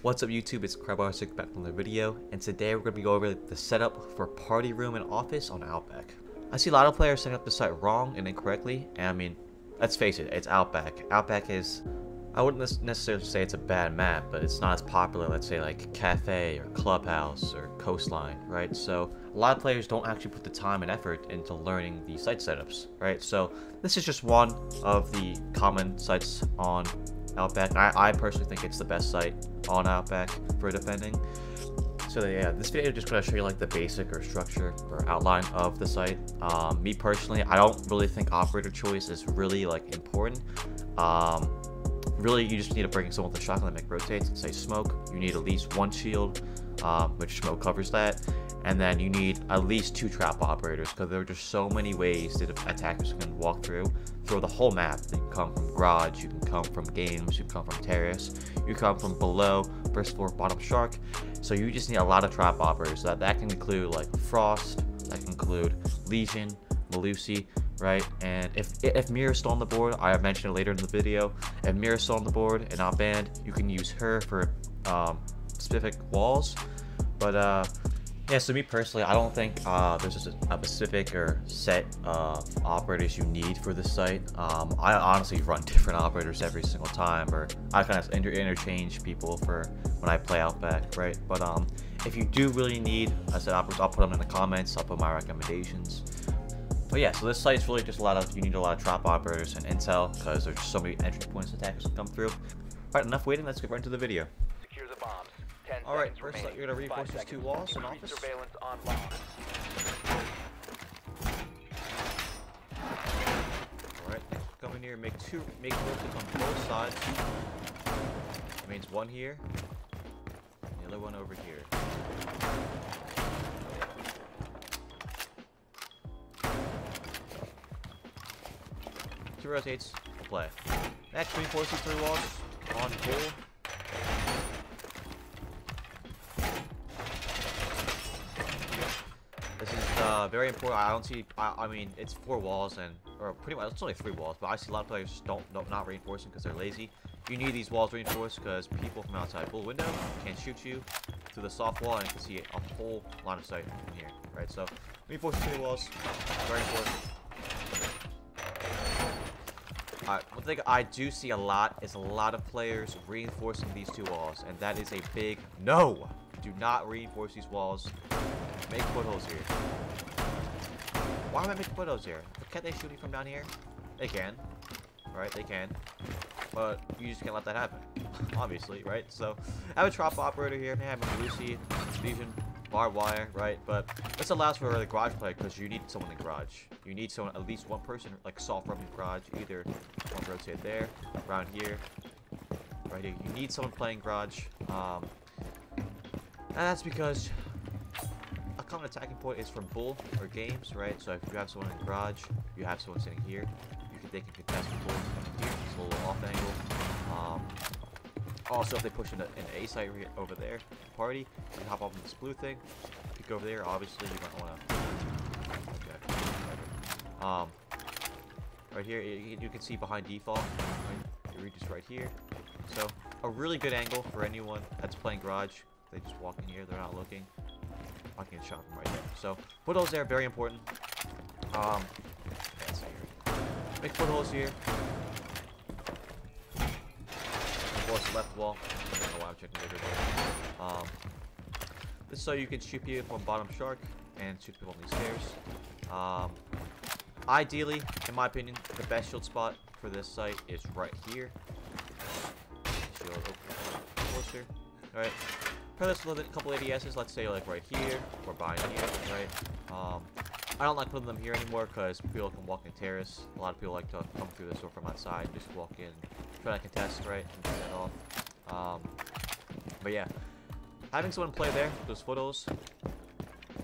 What's up YouTube, it's Crab6 back from the video, and today we're going to be going over the setup for party room and office on Outback. I see a lot of players setting up the site wrong and incorrectly, and I mean, let's face it, it's Outback. Outback is, I wouldn't necessarily say it's a bad map, but it's not as popular, let's say like Cafe or Clubhouse or Coastline, right? So a lot of players don't actually put the time and effort into learning the site setups, right? So this is just one of the common sites on Outback. I personally think it's the best site on Outback for defending. So yeah, this video is just going to show you like the basic or structure or outline of the site. Me personally, I don't really think operator choice is really like important. Really, you just need to bring someone with a shotgun that make rotates. Let's say smoke. You need at least one shield, which smoke covers that. And then you need at least 2 trap operators, because there are just so many ways that attackers can walk through the whole map. You can come from garage, you can come from games, you can come from terrace, you come from below, first floor, bottom shark. So you just need a lot of trap operators. That can include like Frost, that can include Legion, Malusi, right? And if Mira's still on the board, I mentioned it later in the video, if Mira's still on the board and not banned, you can use her for specific walls. But yeah, so me personally, I don't think there's just a specific or set of operators you need for this site. I honestly run different operators every single time, or I kind of interchange people for when I play Outback, right? But if you do really need a set of operators, I'll put them in the comments. I'll put my recommendations. But yeah, so this site's really just you need a lot of trap operators and intel, because there's just so many entry points attackers can come through. Alright, enough waiting, let's get right into the video. Secure the bombs. Alright, first you're going to reinforce these 2 walls and office. Surveillance online. Alright, come in here and make rotates on both sides. That means one here, and the other one over here. Two rotates, we'll play. Next, reinforce these 3 walls on full. This is very important. I don't see. I mean, it's 4 walls or pretty much it's only 3 walls, but I see a lot of players not reinforcing because they're lazy. You need these walls reinforced because people from outside full window can shoot you through the soft wall, and you can see a whole line of sight from here, right? So reinforce the 3 walls, very important. One thing I do see a lot is a lot of players reinforcing these 2 walls, and that is a big no. Do not reinforce these walls. Make footholds here. Why am I making footholds here? Can't they shoot you from down here? They can. Right, they can. But you just can't let that happen. Obviously, right? So, I have a trap operator here. I have a Lucy, Legion, barbed wire, right? But this allows for the garage play, because you need someone in garage. You need someone, at least one person, like soft rub in garage. Either one rotate there, around here, right here. You need someone playing garage. And that's because a common attacking point is from bull or games, right? So if you have someone in garage, you have someone sitting here, they can contest the bull here. It's a little off angle. Also, if they push an A site over there, party, you can hop off on this blue thing. Peek over there. Obviously, you might want to. Okay. Right here, you can see behind default. Right? You reach this right here. So a really good angle for anyone that's playing garage. They just walk in here, they're not looking. I can get shot from right there. So footholds there, very important. Make footholds here. Reinforce the left wall. I don't know why I'm checking later. This is so you can shoot people from bottom shark and shoot people on these stairs. Ideally, in my opinion, the best shield spot for this site is right here. Shield open closer. Alright. Put this with a couple ADSs, let's say like right here or behind here, right? I don't like putting them here anymore because people can walk in terrace. A lot of people like to come through this door from outside, just walk in, try to contest, right, and get that off. But yeah, having someone play there, those footholds,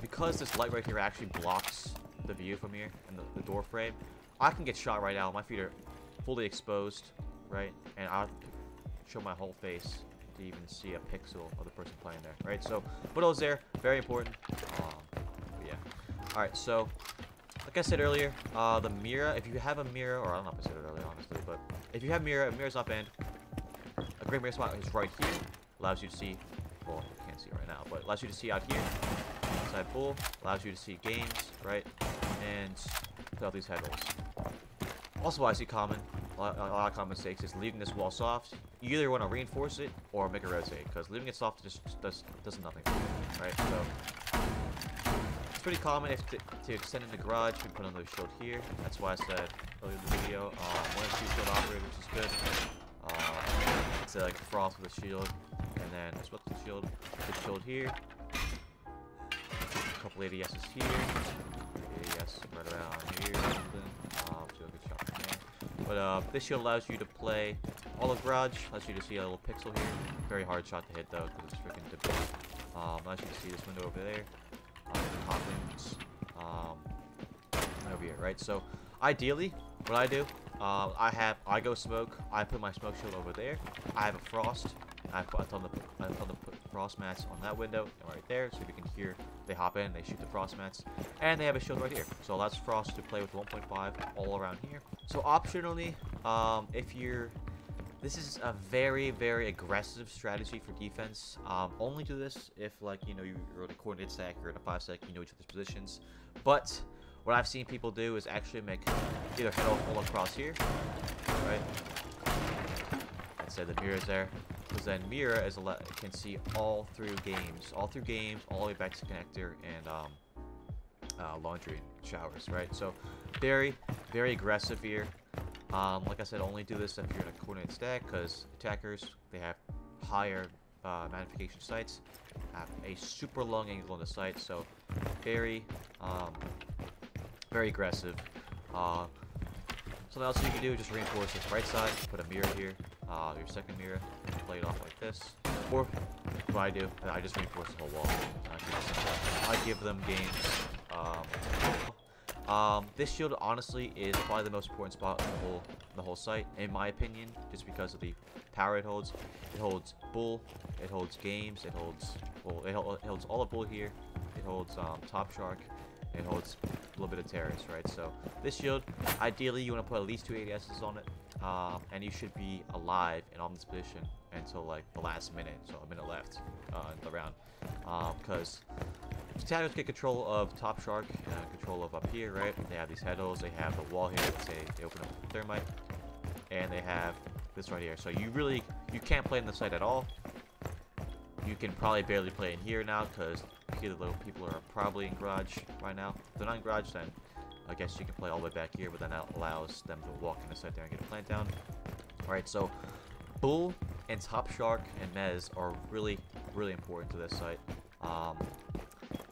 because this light right here actually blocks the view from here and the door frame, I can get shot right out. My feet are fully exposed, right, and I'll show my whole face to even see a pixel of the person playing there, right? So footholds there, very important. But yeah. Alright, so like I said earlier, the Mira, if you have a Mira, or I don't know if I said it earlier honestly, but if you have Mira, if Mira's not banned, a great Mira spot is right here allows you to see, well, you can't see it right now, but allows you to see out here. Inside bull, allows you to see games, right? And play all these head rolls. Also, I see a lot of common mistakes is leaving this wall soft. You either want to reinforce it or make it rotate, because leaving it soft just does nothing for you, right? So it's pretty common to extend in the garage. We put another shield here. That's why I said earlier in the video, 1 or 2 shield operators is good. It's like frost with a shield, and then there's what's the shield? Good shield here. A couple ADSs here. ADS right around here. Do a good shot from there. But this shield allows you to play all of garage. Allows you to see a little pixel here. Very hard shot to hit though, because it's freaking difficult. Allows you to see this window over there. Hoppings. Over here, right? So ideally, what I do, I go smoke. I put my smoke shield over there. I have a frost. I tell them to put frost mats on that window and right there, so you can hear they hop in, they shoot the frost mats, and they have a shield right here. So allows frost to play with 1.5 all around here. So optionally, this is a very, very aggressive strategy for defense. Only do this if, like, you know, you're in a coordinate stack, you're in a 5 sec, you know each other's positions. But what I've seen people do is actually make either head all across here, right? Instead the mirror is there, because then mirror can see all through games, all the way back to connector and laundry and showers, right? So very, very aggressive here. Like I said, only do this if you're in a coordinate stack, because attackers, they have higher magnification sights, have a super long angle on the sight, so very, very aggressive. Something else you can do is just reinforce this right side, put a mirror here, your second mirror, play it off like this, or what I do, I just reinforce the whole wall. I give them games. This shield honestly is probably the most important spot in the whole site, in my opinion, just because of the power it holds. It holds bull, it holds games, it holds all of bull here, it holds top shark, it holds a little bit of terrace, right? So this shield, ideally you want to put at least 2 ADSs on it, and you should be alive and on this position until like the last minute, so a minute left in the round, because attackers get control of top shark, control of up here, right? They have these head holes, they have the wall here, let's say they open up the thermite, and they have this right here. So you can't play in the site at all. You can probably barely play in here now, because the little people are probably in garage right now. If they're not in garage, then I guess you can play all the way back here, but then that allows them to walk in the site there and get a plant down. Alright, so bull and top shark and mez are really, really important to this site.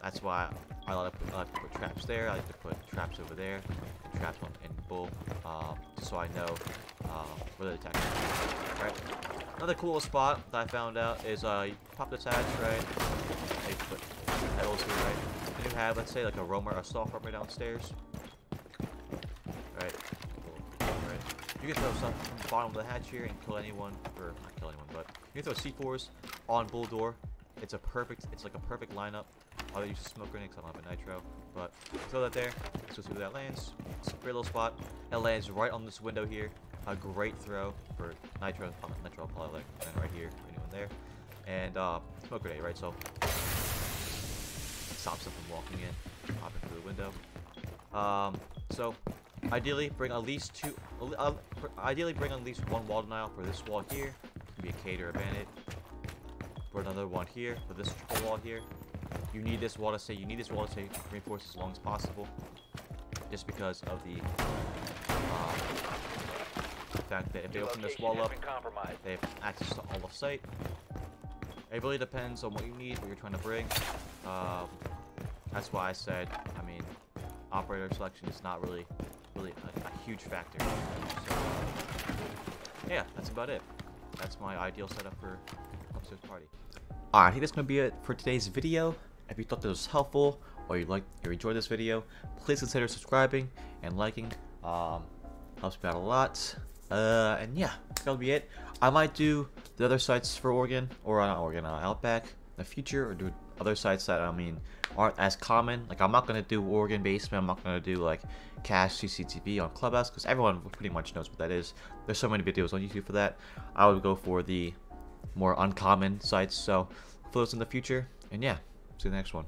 That's why I like to put traps there. I like to put traps over there, and traps in bull, just so I know where the attack is. Right. Another cool spot that I found out is you pop this hatch, right? You put petals here, right? And you have, let's say, like a soft roamer downstairs. Right. Right. You can throw something from the bottom of the hatch here and kill anyone, or not kill anyone, but you can throw C4s on bull door. It's like a perfect lineup. I'll use a smoke grenade because I don't have a nitro, but throw that there. Let's go see where that lands. It's a great little spot. It lands right on this window here. A great throw for nitro. Nitro probably like right here, anyone there. And smoke grenade, right? So stops them from walking in, hopping through the window. So ideally bring at least one wall denial for this wall here. It can be a Kate or a bandit. For another one here, for this triple wall here. You need this wall to stay reinforced as long as possible, just because of the fact that if they open this wall up, they have access to all of site. It really depends on what you need, what you're trying to bring. That's why I said, I mean, operator selection is not really a huge factor. So, yeah, that's about it. That's my ideal setup for upstairs party. Alright, I think that's going to be it for today's video. If you thought this was helpful, or you enjoyed this video, please consider subscribing and liking. Helps me out a lot. And yeah, that'll be it. I might do the other sites for Oregon, or not Oregon, Outback in the future, or do other sites that, I mean, aren't as common. Like, I'm not going to do Oregon basement, I'm not going to do, like, cache CCTV on Clubhouse, because everyone pretty much knows what that is. There's so many videos on YouTube for that. I would go for the more uncommon sites. So for those in the future, and yeah, see you in the next one.